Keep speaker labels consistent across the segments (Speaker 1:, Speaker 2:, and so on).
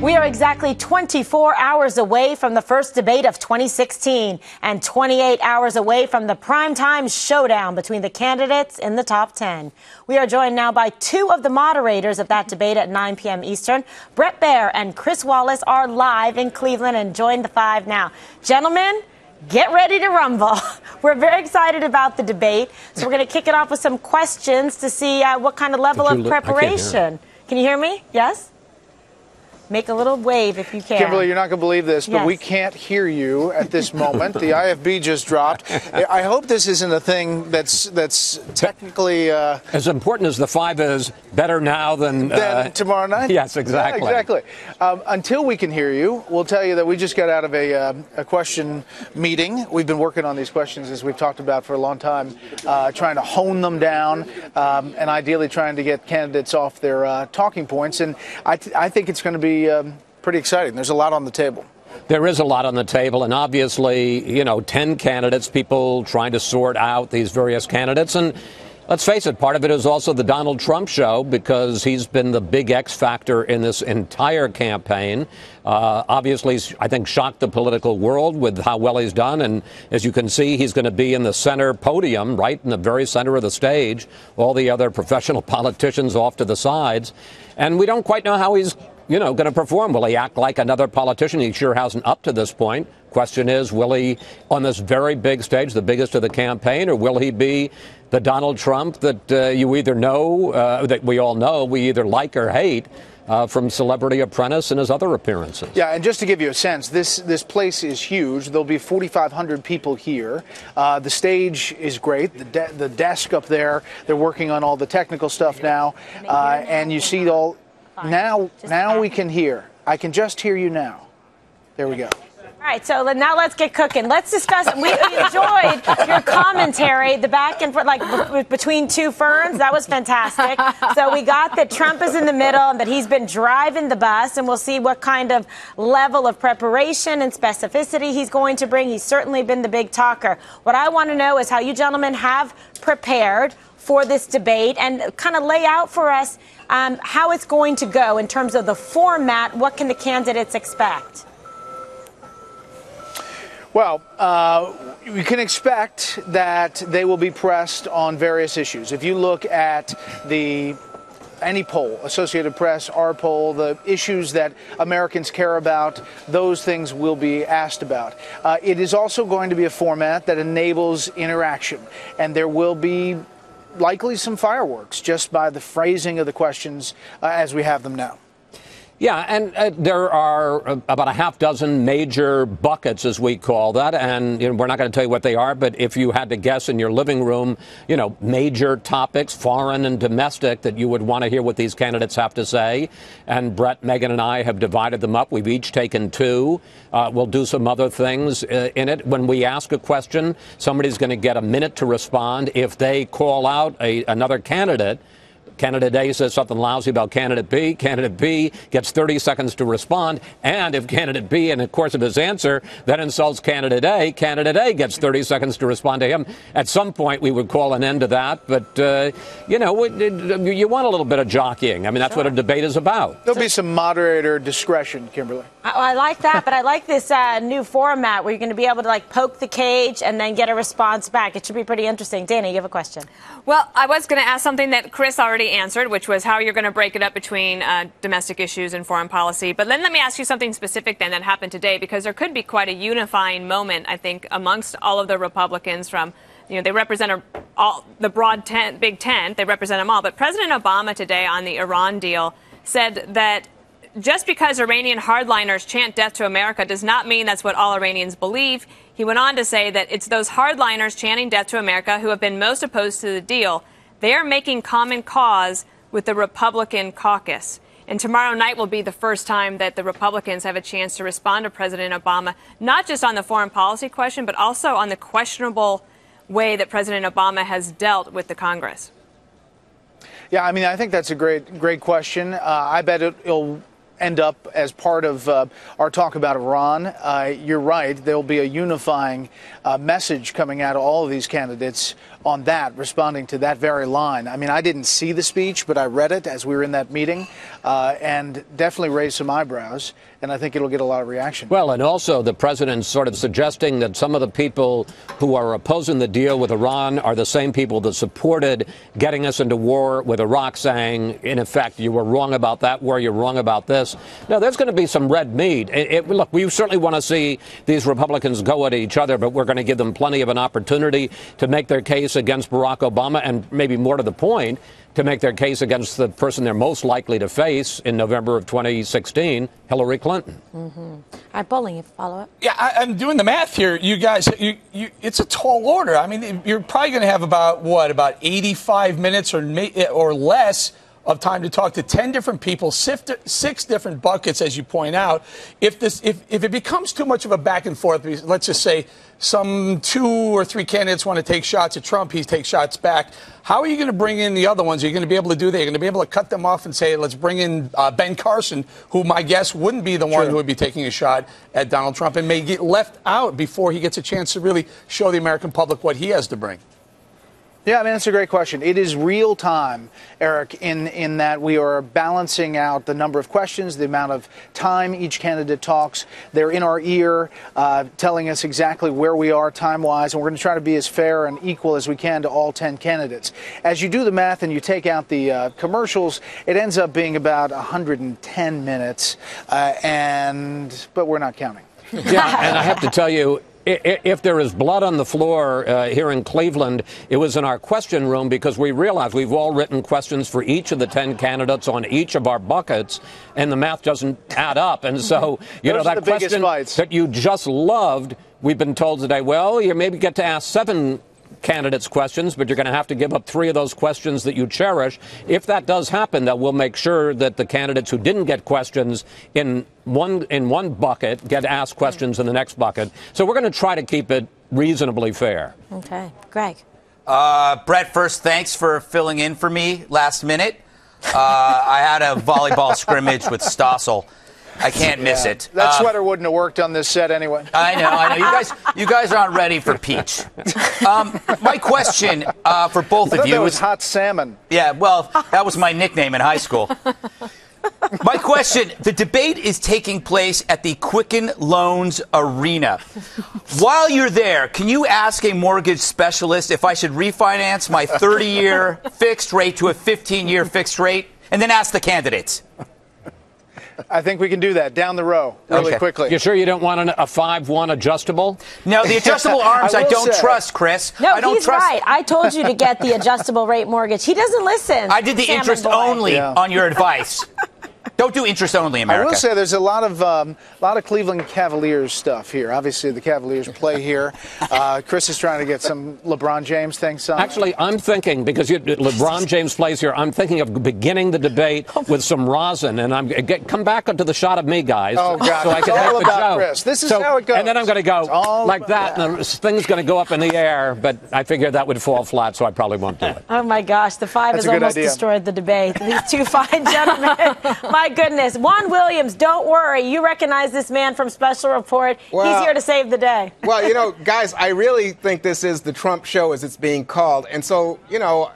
Speaker 1: We are exactly 24 hours away from the first debate of 2016 and 28 hours away from the primetime showdown between the candidates in the top 10. We are joined now by two of the moderators of that debate at 9 p.m. Eastern. Bret Baier and Chris Wallace are live in Cleveland and join the five now. Gentlemen, get ready to rumble. We're very excited about the debate, so we're going to kick it off with some questions to see what kind of level of preparation. Can you hear me? Yes? Make a little wave if you can.
Speaker 2: Kimberly, you're not going to believe this, but we can't hear you at this moment. The IFB just dropped. I hope this isn't a thing that's technically...
Speaker 3: as important as the five is, better now than
Speaker 2: tomorrow night?
Speaker 3: Yes, exactly.
Speaker 2: Yeah, exactly. Until we can hear you, we'll tell you that we just got out of a question meeting. We've been working on these questions, as we've talked about for a long time, trying to hone them down and ideally trying to get candidates off their talking points. And I think it's going to be pretty exciting. There's a lot on the table.
Speaker 3: There is a lot on the table, and obviously, 10 candidates, people trying to sort out these various candidates. And let's face it, part of it is also the Donald Trump show, because he's been the big X factor in this entire campaign. Obviously, I think, shocked the political world with how well he's done. And as you can see, he's going to be in the center podium, right in the very center of the stage. All the other professional politicians off to the sides. And we don't quite know how he's going to perform. Will he act like another politician? He sure hasn't up to this point. Question is, will he, on this very big stage, the biggest of the campaign, or will he be the Donald Trump that you either know, that we all know, we either like or hate, from Celebrity Apprentice and his other appearances?
Speaker 2: Yeah, and just to give you a sense, this place is huge. There'll be 4,500 people here. The stage is great. The desk up there, they're working on all the technical stuff now. And you see all... Now we can hear. I can just hear you now. There we go.
Speaker 1: All right, so now let's get cooking. Let's discuss. We enjoyed your commentary, the back and forth, like between two ferns. That was fantastic. So we got that Trump is in the middle and that he's been driving the bus, and we'll see what kind of level of preparation and specificity he's going to bring. He's certainly been the big talker. What I want to know is how you gentlemen have prepared for this debate and kind of lay out for us how it's going to go in terms of the format. What can the candidates expect?
Speaker 2: Well, you can expect that they will be pressed on various issues. If you look at any poll, Associated Press, our poll, the issues that Americans care about, those things will be asked about. It is also going to be a format that enables interaction, and there will be likely some fireworks just by the phrasing of the questions as we have them now.
Speaker 3: Yeah, and there are about a half dozen major buckets, as we call that, and we're not going to tell you what they are, but if you had to guess in your living room, major topics, foreign and domestic, that you would want to hear what these candidates have to say. And Bret, Megan, and I have divided them up. We've each taken two. We'll do some other things in it. When we ask a question, somebody's going to get a minute to respond. If they call out another candidate, Candidate A says something lousy about Candidate B gets 30 seconds to respond. And if Candidate B, in the course of his answer, then insults Candidate A gets 30 seconds to respond to him. At some point, we would call an end to that. But, you want a little bit of jockeying. I mean, that's what a debate is about.
Speaker 2: There'll be some moderator discretion, Kimberly.
Speaker 1: I like that, but I like this new format where you're going to be able to, poke the cage and then get a response back. It should be pretty interesting. Dana, you have a question.
Speaker 4: Well, I was going to ask something that Chris already answered, which was how you're going to break it up between domestic issues and foreign policy. But then let me ask you something specific then that happened today, because there could be quite a unifying moment, I think, amongst all of the Republicans from, they represent the broad big tent. They represent them all. But President Obama today on the Iran deal said that just because Iranian hardliners chant death to America does not mean that's what all Iranians believe. He went on to say that it's those hardliners chanting death to America who have been most opposed to the deal. They are making common cause with the Republican caucus. And tomorrow night will be the first time that the Republicans have a chance to respond to President Obama, not just on the foreign policy question, but also on the questionable way that President Obama has dealt with the Congress.
Speaker 2: Yeah, I mean, I think that's a great question. I bet it'll end up as part of our talk about Iran. You're right. There'll be a unifying message coming out of all of these candidates on that, responding to that very line. I mean, I didn't see the speech, but I read it as we were in that meeting. and definitely raise some eyebrows. And I think it'll get a lot of reaction.
Speaker 3: Well, and also the president's sort of suggesting that some of the people who are opposing the deal with Iran are the same people that supported getting us into war with Iraq, saying, in effect, you were wrong about that war, you're wrong about this. Now, there's going to be some red meat. Look, we certainly want to see these Republicans go at each other, but we're going to give them plenty of an opportunity to make their case against Barack Obama, and maybe more to the point, to make their case against the person they're most likely to face in November of 2016, Hillary Clinton.
Speaker 1: All right, Bolling, you follow up?
Speaker 5: Yeah, I'm doing the math here. You guys, it's a tall order. I mean, you're probably going to have about 85 minutes or less of time to talk to 10 different people, 6 different buckets, as you point out. If it becomes too much of a back and forth, let's just say some 2 or 3 candidates want to take shots at Trump, he takes shots back. How are you going to bring in the other ones? Are you going to be able to do that? You're going to be able to cut them off and say, let's bring in Ben Carson, who my guess wouldn't be the one who would be taking a shot at Donald Trump and may get left out before he gets a chance to really show the American public what he has to bring.
Speaker 2: Yeah, I mean, that's a great question. It is real time, Eric, in that we are balancing out the number of questions, the amount of time each candidate talks. They're in our ear, telling us exactly where we are time-wise, and we're going to try to be as fair and equal as we can to all 10 candidates. As you do the math and you take out the commercials, it ends up being about 110 minutes, but we're not counting.
Speaker 3: Yeah, and I have to tell you, if there is blood on the floor here in Cleveland, it was in our question room, because we realized we've all written questions for each of the 10 candidates on each of our buckets, and the math doesn't add up. And so, that question that you just loved, we've been told today, well, you maybe get to ask 7 candidates questions, but you're going to have to give up 3 of those questions that you cherish. If that does happen, that we'll make sure that the candidates who didn't get questions in one bucket get asked questions in the next bucket. So we're going to try to keep it reasonably fair.
Speaker 1: Okay. Greg.
Speaker 6: Bret, first, thanks for filling in for me last minute. I had a volleyball scrimmage with Stossel. I can't miss it.
Speaker 2: That sweater wouldn't have worked on this set anyway.
Speaker 6: I know. You guys aren't ready for peach. My question for both of you
Speaker 2: was hot salmon.
Speaker 6: Yeah, well, that was my nickname in high school. My question, the debate is taking place at the Quicken Loans Arena. While you're there, can you ask a mortgage specialist if I should refinance my 30-year fixed rate to a 15-year fixed rate, and then ask the candidates?
Speaker 2: I think we can do that down the row really quickly.
Speaker 3: You sure you don't want a 5-1 adjustable?
Speaker 6: No, the adjustable arms I don't trust, Chris.
Speaker 1: No,
Speaker 6: I don't
Speaker 1: he's
Speaker 6: trust.
Speaker 1: right. I told you to get the adjustable rate mortgage. He doesn't listen.
Speaker 6: I did the interest only on your advice. Don't do interest only, America.
Speaker 2: I will say there's a lot of Cleveland Cavaliers stuff here. Obviously, the Cavaliers play here. Chris is trying to get some LeBron James things on.
Speaker 3: Actually, I'm thinking, because LeBron James plays here, I'm thinking of beginning the debate with some rosin, and come back onto the shot of me, guys.
Speaker 2: Oh, God.
Speaker 3: So I can
Speaker 2: it's all
Speaker 3: make
Speaker 2: about
Speaker 3: the
Speaker 2: Chris. This is how it goes.
Speaker 3: And then I'm going to go like that, and the thing's going to go up in the air, but I figured that would fall flat, so I probably won't do it.
Speaker 1: Oh, my gosh. The 5 has almost destroyed the debate. These 2 fine gentlemen. My goodness. Juan Williams, don't worry. You recognize this man from Special Report. He's here to save the day.
Speaker 7: Well, guys, I really think this is the Trump show, as it's being called. And so,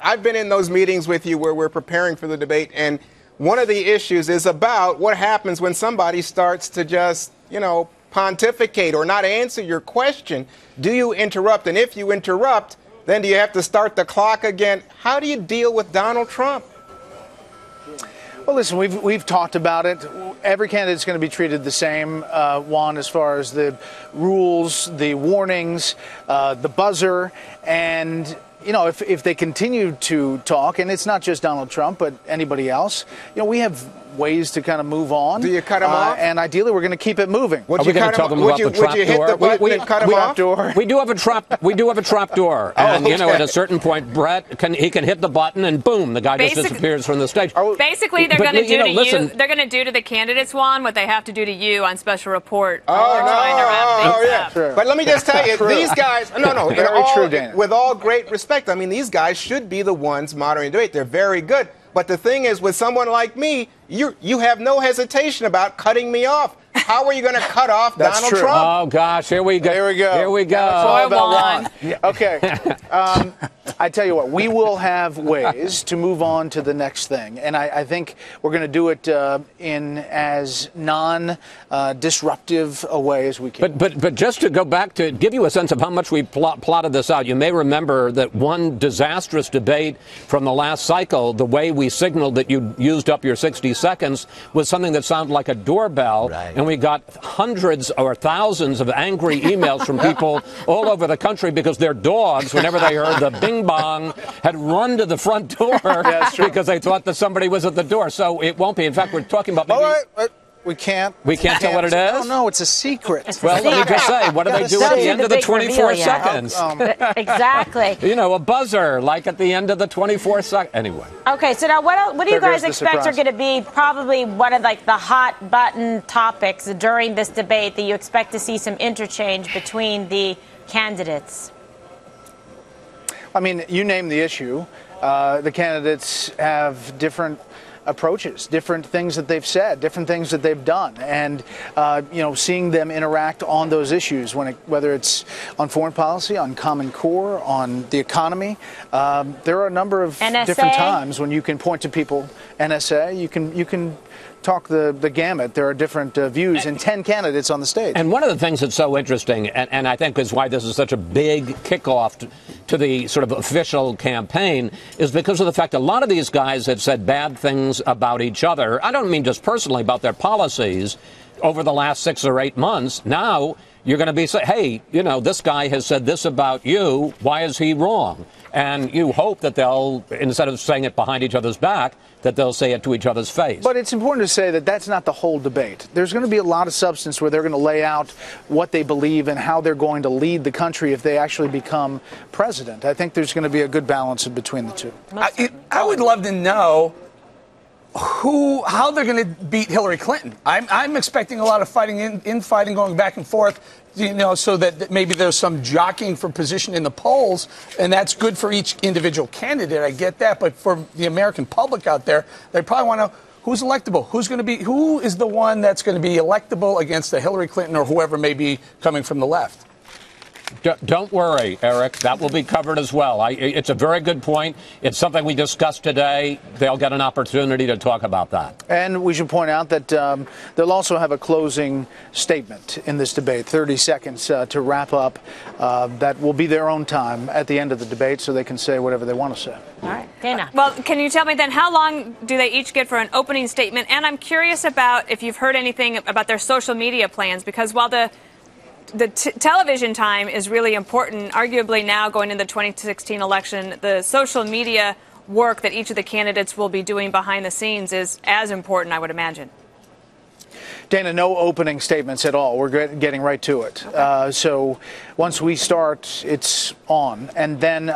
Speaker 7: I've been in those meetings with you where we're preparing for the debate. And one of the issues is about what happens when somebody starts to just, pontificate or not answer your question. Do you interrupt? And if you interrupt, then do you have to start the clock again? How do you deal with Donald Trump?
Speaker 2: Well, listen, we've talked about it. Every candidate's going to be treated the same, Juan, as far as the rules, the warnings, the buzzer, and if they continue to talk, and it's not just Donald Trump, but anybody else, we have ways to kind of move on.
Speaker 7: Do you cut him off?
Speaker 2: And ideally, we're going to keep it moving.
Speaker 3: Are we going to tell them about the trap door?
Speaker 7: Would you hit the button and cut him off?
Speaker 3: We do have a trap door, and at a certain point, Bret can hit the button, and boom, the guy just disappears from the stage.
Speaker 4: Basically, they're going to do to you. They're going to do to the candidates, Juan, what they have to do to you on Special Report.
Speaker 7: Sure. But let me just tell you, these guys. With all great respect, I mean, these guys should be the ones moderating debate. They're very good. But the thing is, with someone like me, you have no hesitation about cutting me off. How are you going to cut off Donald Trump?
Speaker 3: Oh, gosh, here we go.
Speaker 2: Here we go.
Speaker 3: Here we go.
Speaker 2: All about Juan. Okay. I tell you what, we will have ways to move on to the next thing. And I think we're going to do it in as non-disruptive a way as we can.
Speaker 3: But just to go back to give you a sense of how much we plotted this out, you may remember that one disastrous debate from the last cycle, the way we signaled that you used up your 60 seconds, was something that sounded like a doorbell. Right. And we got hundreds or thousands of angry emails from people all over the country because their dogs, whenever they heard the bing bong, had run to the front door because they thought that somebody was at the door. So it won't be. In fact, we're talking about maybe...
Speaker 2: We can't
Speaker 3: tell what it is?
Speaker 2: Oh, no, it's a secret.
Speaker 3: Let me just say, what do they do at the end of the 24 seconds?
Speaker 1: Exactly.
Speaker 3: You know, a buzzer, like at the end of the 24 seconds. Anyway.
Speaker 1: Okay, so now what do you guys expect are going to be probably one of like the hot button topics during this debate that you expect to see some interchange between the candidates?
Speaker 2: I mean, you name the issue. The candidates have different approaches, different things that they've said, different things that they've done, and seeing them interact on those issues, whether it's on foreign policy, on Common Core, on the economy. There are a number of different times when you can point to people. NSA, you can talk the gamut. There are different views and 10 candidates on the stage.
Speaker 3: And one of the things that's so interesting, and I think is why this is such a big kickoff to the sort of official campaign, is because of the fact a lot of these guys had said bad things about each other. I don't mean just personally about their policies over the last 6 or 8 months. Now you're going to be saying, hey, this guy has said this about you. Why is he wrong? And you hope that they'll, instead of saying it behind each other's back, that they'll say it to each other's face.
Speaker 2: But it's important to say that that's not the whole debate. There's going to be a lot of substance where they're going to lay out what they believe and how they're going to lead the country if they actually become president. I think there's going to be a good balance between the two.
Speaker 5: I would love to know how they're going to beat Hillary Clinton. I'm expecting a lot of fighting, infighting going back and forth, so that maybe there's some jockeying for position in the polls, and that's good for each individual candidate. I get that, but for the American public out there, they probably want to know who's electable, who is the one that's going to be electable against the Hillary Clinton or whoever may be coming from the left.
Speaker 3: Don't worry, Eric. That will be covered as well. It's a very good point. It's something we discussed today. They'll get an opportunity to talk about that.
Speaker 2: And we should point out that they'll also have a closing statement in this debate, 30 seconds to wrap up. That will be their own time at the end of the debate, so they can say whatever they want to say.
Speaker 1: All right, Dana.
Speaker 4: Well, can you tell me then how long do they each get for an opening statement? And I'm curious about if you've heard anything about their social media plans, because while the television time is really important, arguably now going into the 2016 election, the social media work that each of the candidates will be doing behind the scenes is as important, I would imagine.
Speaker 2: Dana, no opening statements at all. We're getting right to it. So once we start, it's on. And then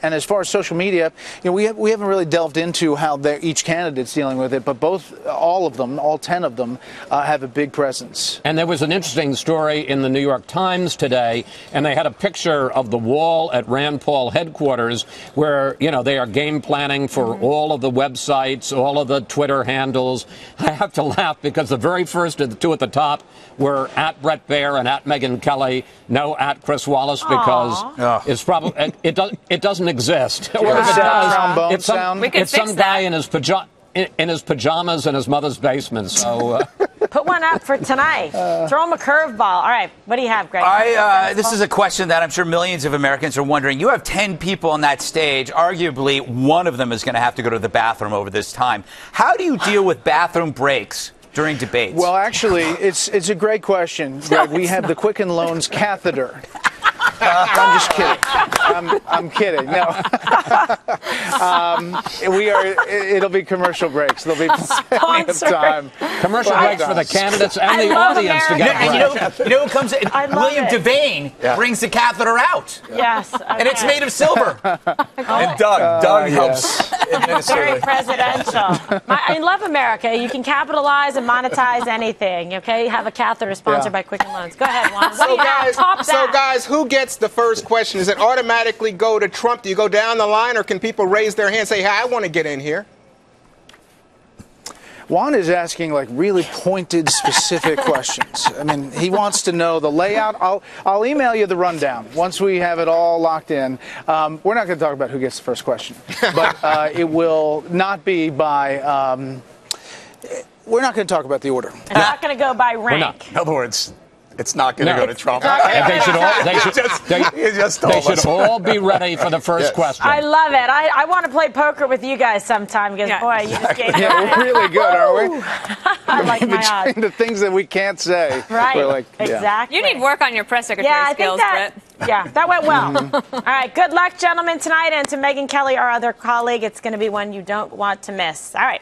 Speaker 2: and as far as social media, we haven't really delved into how each candidate's dealing with it, but all of them, all 10 of them, have a big presence.
Speaker 3: And there was an interesting story in the New York Times today, and they had a picture of the wall at Rand Paul headquarters where, they are game planning for all of the websites, all of the Twitter handles. I have to laugh because the very first of the two at the top were at Bret Baier and at Megyn Kelly, no at Chris Wallace, because it's probably it doesn't exist. Or if it does, it's some guy in his pajamas in his mother's basement. So
Speaker 1: put one up for tonight. Throw him a curveball. All right, what do you have, Greg?
Speaker 6: This is a question that I'm sure millions of Americans are wondering. You have 10 people on that stage. Arguably, one of them is going to have to go to the bathroom over this time. How do you deal with bathroom breaks during debates?
Speaker 2: Well, actually, it's a great question, Greg. We have the Quicken Loans catheter. I'm just kidding. I'm kidding. No. It'll be commercial breaks. There'll be plenty of time.
Speaker 3: Commercial breaks for the candidates and the audience to get.
Speaker 6: And you know who comes in? William Devane brings the catheter out.
Speaker 1: Yes. Okay.
Speaker 6: And it's made of silver.
Speaker 5: And Doug helps.
Speaker 1: Very presidential. I love America. You can capitalize and monetize anything. Okay, have a catheter sponsored by Quicken Loans. Go ahead, Juan. What do you have? Top that.
Speaker 7: So guys, who gets the first question? Does it automatically go to Trump? Do you go down the line, or can people raise their hand and say, hey, I want to get in here?
Speaker 2: Juan is asking like really pointed, specific questions. I mean, he wants to know the layout. I'll email you the rundown once we have it all locked in. We're not going to talk about who gets the first question, but it will not be by. We're not going to talk about the order.
Speaker 1: It's not going to go by rank.
Speaker 5: In other words, it's not going to go to Trump.
Speaker 3: And they should all be ready for the first question.
Speaker 1: I love it. I want to play poker with you guys sometime because, boy, you just gave me
Speaker 2: we're really good, aren't we?
Speaker 1: I like my odds.
Speaker 2: Between the things that we can't say.
Speaker 1: Right.
Speaker 2: We're like,
Speaker 1: exactly.
Speaker 4: You need work on your press secretary skills, Bret.
Speaker 1: Yeah, that went well. All right, good luck, gentlemen, tonight. And to Megyn Kelly, our other colleague, it's going to be one you don't want to miss. All right.